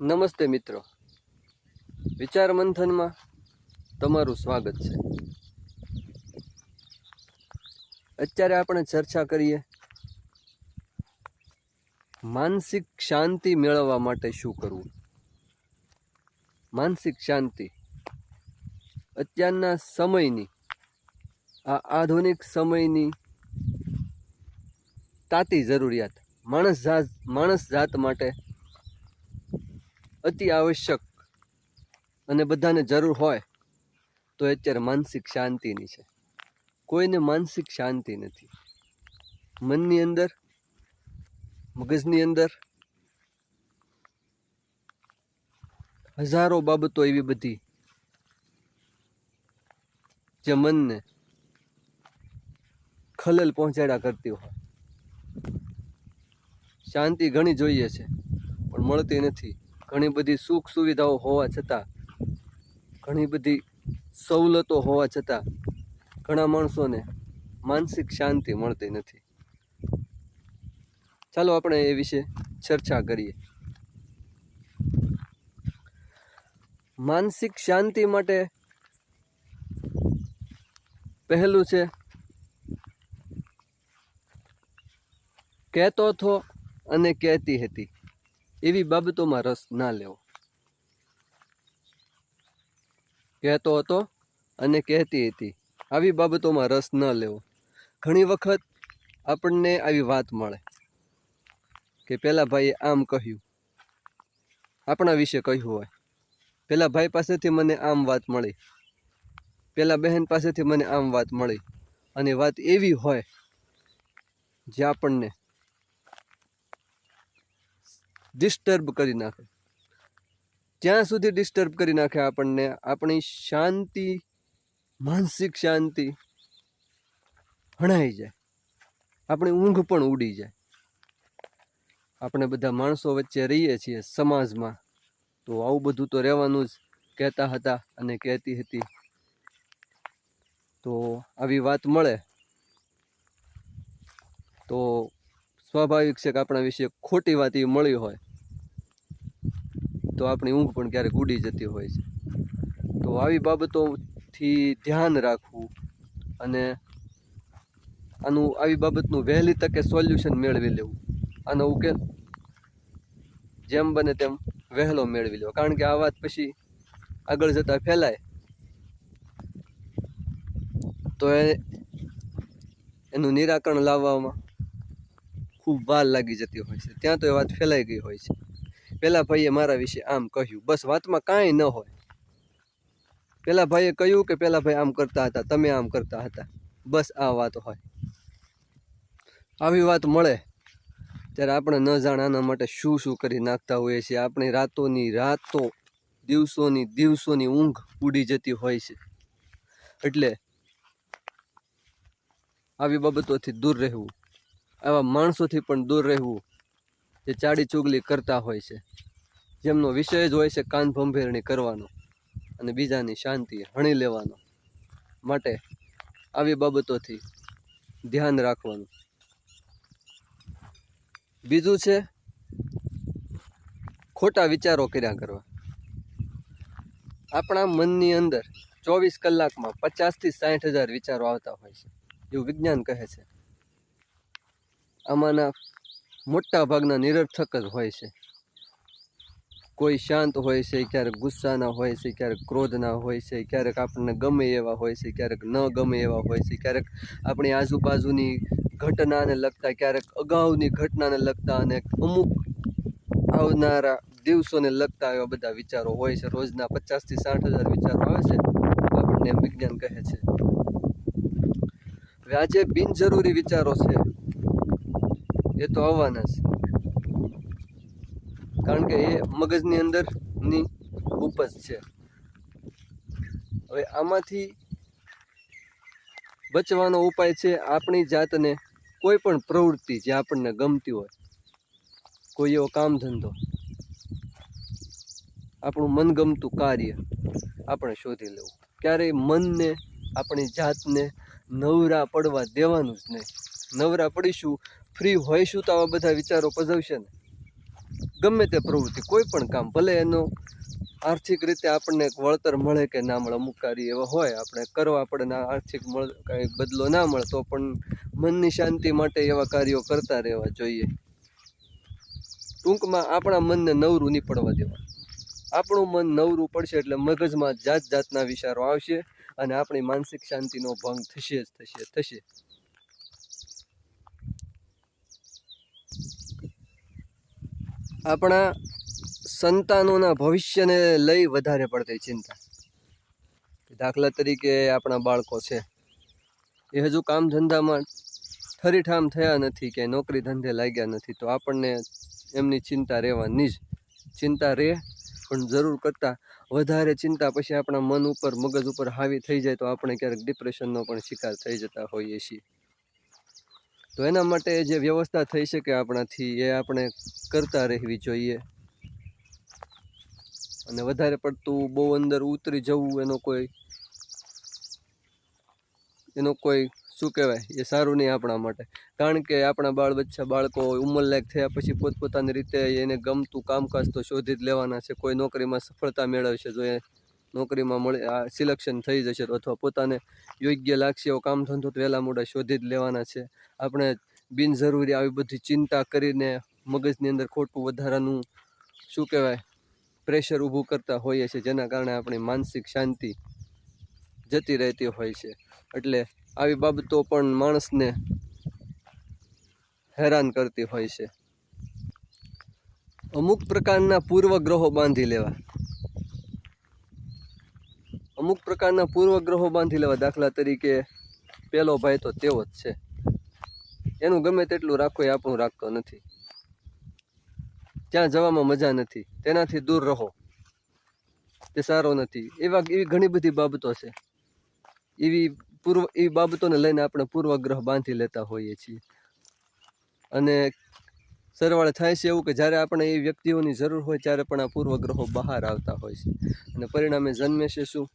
નમસ્તે મિત્રો, વિચાર મંથનમાં તમારું સ્વાગત છે. અત્યારે આપણે ચર્ચા કરીએ માનસિક શાંતિ મેળવવા માટે શું કરવું. માનસિક શાંતિ અત્યારના સમયની, આ આધુનિક સમયની તાતી જરૂરિયાત, માણસ જાત માટે અતિ આવશ્યક અને બધાને જરૂર હોય તો અત્યારે માનસિક શાંતિની છે. કોઈને માનસિક શાંતિ નથી. મનની અંદર, મગજની અંદર હજારો બાબતો એવી બધી જે મનને ખલેલ પહોંચાડ્યા કરતી હોય. શાંતિ ઘણી જોઈએ છે પણ મળતી નથી. ઘણી બધી સુખ સુવિધાઓ હોવા છતાં, ઘણી બધી સવલતો હોવા છતાં ઘણા માણસોને માનસિક શાંતિ મળતી નથી. ચાલો આપણે એ વિશે ચર્ચા કરીએ. માનસિક શાંતિ માટે પહેલું છે, કહેતો હતો અને કહેતી હતી એવી બાબતોમાં રસ ના લેવો. કહેતો હતો અને કહેતી હતી આવી બાબતોમાં રસ ન લેવો. ઘણી વખત આપણને આવી વાત મળે કે પેલા ભાઈએ આમ કહ્યું, આપણા વિશે કહ્યું હોય. પેલા ભાઈ પાસેથી મને આમ વાત મળી, પેલા બહેન પાસેથી મને આમ વાત મળી, અને વાત એવી હોય જે આપણને ડિસ્ટર્બ કરી નાખે. ત્યાં સુધી ડિસ્ટર્બ કરી નાખે આપણને, આપણી શાંતિ, માનસિક શાંતિ હણાઈ જાય, આપણી ઊંઘ પણ ઉડી જાય. આપણે બધા માણસો વચ્ચે રહીએ છીએ સમાજમાં, તો આવું બધું તો રહેવાનું જ. કહેતા હતા અને કહેતી હતી, તો આવી વાત મળે તો સ્વાભાવિક છે કે આપણા વિશે ખોટી વાત એ મળી હોય તો આપણી ઊંઘ પણ ક્યારેક ઉડી જતી હોય છે. તો આવી બાબતોથી ધ્યાન રાખવું અને આવી બાબતનું વહેલી તકે સોલ્યુશન મેળવી લેવું. આનો ઉકેલ જેમ બને તેમ વહેલો મેળવી લેવો, કારણ કે આ વાત પછી આગળ જતા ફેલાય તો એનું નિરાકરણ લાવવામાં ખૂબ વાર લાગી જતી હોય છે. ત્યાં તો એ વાત ફેલાઈ ગઈ હોય છે. પેલા ભાઈએ મારા વિશે આમ કહ્યું, બસ વાતમાં કાંઈ ન હોય. પેલા ભાઈએ કહ્યું કે પેલા ભાઈ આમ કરતા હતા, તમે આમ કરતા હતા, બસ આ વાત હોય. આવી વાત મળે ત્યારે આપણે ન જાણ આના માટે શું શું કરી નાખતા હોઈએ છીએ. આપણી રાતોની રાતો, દિવસોની દિવસોની ઊંઘ ઉડી જતી હોય છે. એટલે આવી બાબતોથી દૂર રહેવું, આવા માણસોથી પણ દૂર રહેવું જે ચાડી ચુગલી કરતા હોય છે, જેમનો વિષય જ હોય છે કાન ભંભેરણી કરવાનો અને બીજાની શાંતિ હણી લેવાનો. માટે આવી બાબતોથી ધ્યાન રાખવાનું. બીજું છે, ખોટા વિચારો કર્યા કરવા. આપણા મનની અંદર 24 કલાકમાં 50 થી 60,000 વિચારો આવતા હોય છે, એવું વિજ્ઞાન કહે છે. આમાંના મોટા ભાગના નિરર્થક જ હોય છે. કોઈ શાંત હોય છે, ક્યારેક ગુસ્સાના હોય છે, ક્યારેક ક્રોધના હોય છે, ક્યારેક આપણને ગમે એવા હોય છે, ક્યારેક ન ગમે એવા હોય છે, ક્યારેક આપણી આજુબાજુની ઘટનાને લગતા, ક્યારેક અગાઉની ઘટનાને લગતા, અને અમુક આવનારા દિવસોને લગતા એવા બધા વિચારો હોય છે. રોજના 50 થી 60,000 વિચારો આવે છે આપણને, એમ વિજ્ઞાન કહે છે. હવે આ જે બિનજરૂરી વિચારો છે એ તો આવવાના જ, કારણ કે એ મગજની અંદરની ઉપજ છે. હવે આમાંથી બચવાનો ઉપાય છે, આપણી જાતને કોઈ પણ પ્રવૃત્તિ જે આપણને ગમતી હોય, કોઈ એવો કામ ધંધો, આપણું મનગમતું કાર્ય આપણે શોધી લેવું. ક્યારેય મનને, આપણી જાતને નવરા પડવા દેવાનું જ નહીં. નવરા પડીશું, ફ્રી હોઈશું તો આવા બધા વિચારો પજવશે ને. ગમે તે પ્રવૃત્તિ, કોઈ પણ કામ, ભલે એનો આર્થિક રીતે આપણને વળતર મળે કે ના મળે, અમુક કાર્ય એવા હોય આપણે કરવા પડે ને આર્થિક કાંઈ બદલો ના મળે તો પણ મનની શાંતિ માટે એવા કાર્યો કરતા રહેવા જોઈએ. ટૂંકમાં આપણા મનને નવરું નહીં પડવા દેવા. આપણું મન નવરું પડશે એટલે મગજમાં જાત જાતના વિચારો આવશે અને આપણી માનસિક શાંતિનો ભંગ થશે જ થશે. આપણા સંતાનોના ભવિષ્યને લઈ વધારે પડતી ચિંતા. દાખલા તરીકે આપણા બાળકો છે, એ હજુ કામ ધંધામાં ઠરીઠામ થયા નથી કે નોકરી ધંધે લાગ્યા નથી, તો આપણને એમની ચિંતા રહેવાની જ. ચિંતા રહે પણ જરૂર કરતાં વધારે ચિંતા પછી આપણા મન ઉપર, મગજ ઉપર હાવી થઈ જાય તો આપણે ક્યારેક ડિપ્રેશનનો પણ શિકાર થઈ જતા હોઈએ છીએ. તો એના માટે જે વ્યવસ્થા થઈ શકે આપણાથી એ આપણે કરતા રહેવી જોઈએ. અને વધારે પડતું બહુ અંદર ઉતરી જવું એનો કોઈ શું કહેવાય, એ સારું નહીં આપણા માટે. કારણ કે આપણા બાળકો ઉંમરલાયક થયા પછી પોતપોતાની રીતે એને ગમતું કામકાજ તો શોધી જ લેવાના છે. કોઈ નોકરીમાં સફળતા મેળવશે, જો એ નોકરીમાં સિલેક્શન થઈ જશે તો, અથવા પોતાને યોગ્ય લાગશે એવો કામ ધંધો તો વહેલા મોડા શોધી જ લેવાના છે. આપણે બિનજરૂરી આવી બધી ચિંતા કરીને મગજની અંદર ખોટું વધારાનું શું કહેવાય પ્રેશર ઊભું કરતા હોઈએ છીએ, જેના કારણે આપણી માનસિક શાંતિ જતી રહેતી હોય છે. એટલે આવી બાબતો પણ માણસને હેરાન કરતી હોય છે. અમુક પ્રકારના પૂર્વગ્રહો બાંધી લેવા. દાખલા તરીકે પેલો ભાઈ તો તેવો જ છે, એનું ગમે તેટલું રાખો એ આપણું રાખતો નથી, ત્યાં જવામાં મજા નથી, તેનાથી દૂર રહો, તે સારો નથી. એવી ઘણી બધી બાબતો છે. એવી બાબતોને લઈને આપણે પૂર્વગ્રહ બાંધી લેતા હોઈએ છીએ. અને સરવાળે થાય છે એવું કે જ્યારે આપણે એ વ્યક્તિઓની જરૂર હોય ત્યારે પણ આ પૂર્વગ્રહો બહાર આવતા હોય છે. અને પરિણામે જન્મે છે શું,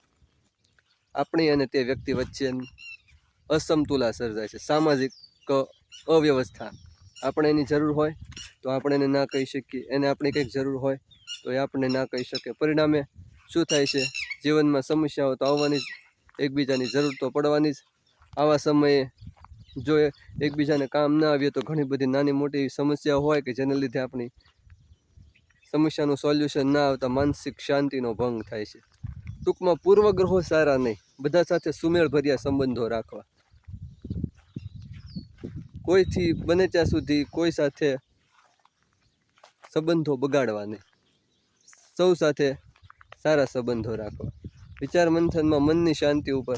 આપણી અને તે વ્યક્તિ વચ્ચે અસમતુલા સર્જાય છે, સામાજિક અવ્યવસ્થા. આપણે એની જરૂર હોય તો આપણે એને ના કહી શકીએ, એને આપણી કંઈક જરૂર હોય તો એ આપણને ના કહી શકે. પરિણામે શું થાય છે, જીવનમાં સમસ્યાઓ તો આવવાની જ, એકબીજાની જરૂર તો પડવાની જ. આવા સમયે જો એકબીજાને કામ ના આવીએ તો ઘણી બધી નાની મોટી સમસ્યાઓ હોય કે જેને લીધે આપણી સમસ્યાનું સોલ્યુશન ના આવતા માનસિક શાંતિનો ભંગ થાય છે. ટૂંકમાં પૂર્વગ્રહો સારા નહીં, બધા સાથે સુમેળભર્યા સંબંધો રાખવા. કોઈથી બને ત્યાં સુધી કોઈ સાથે સંબંધો બગાડવા નહીં, સૌ સાથે સારા સંબંધો રાખવા. વિચાર મંથનમાં મનની શાંતિ ઉપર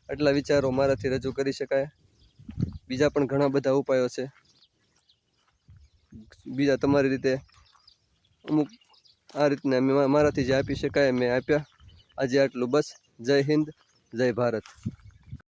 આટલા વિચારો મારાથી રજૂ કરી શકાય. બીજા પણ ઘણા બધા ઉપાયો છે, બીજા તમારી રીતે અમુક આ રીતના મારાથી જે આપી શકાય મેં આપ્યા. આજે આટલું બસ. જય હિન્દ, જય ભારત.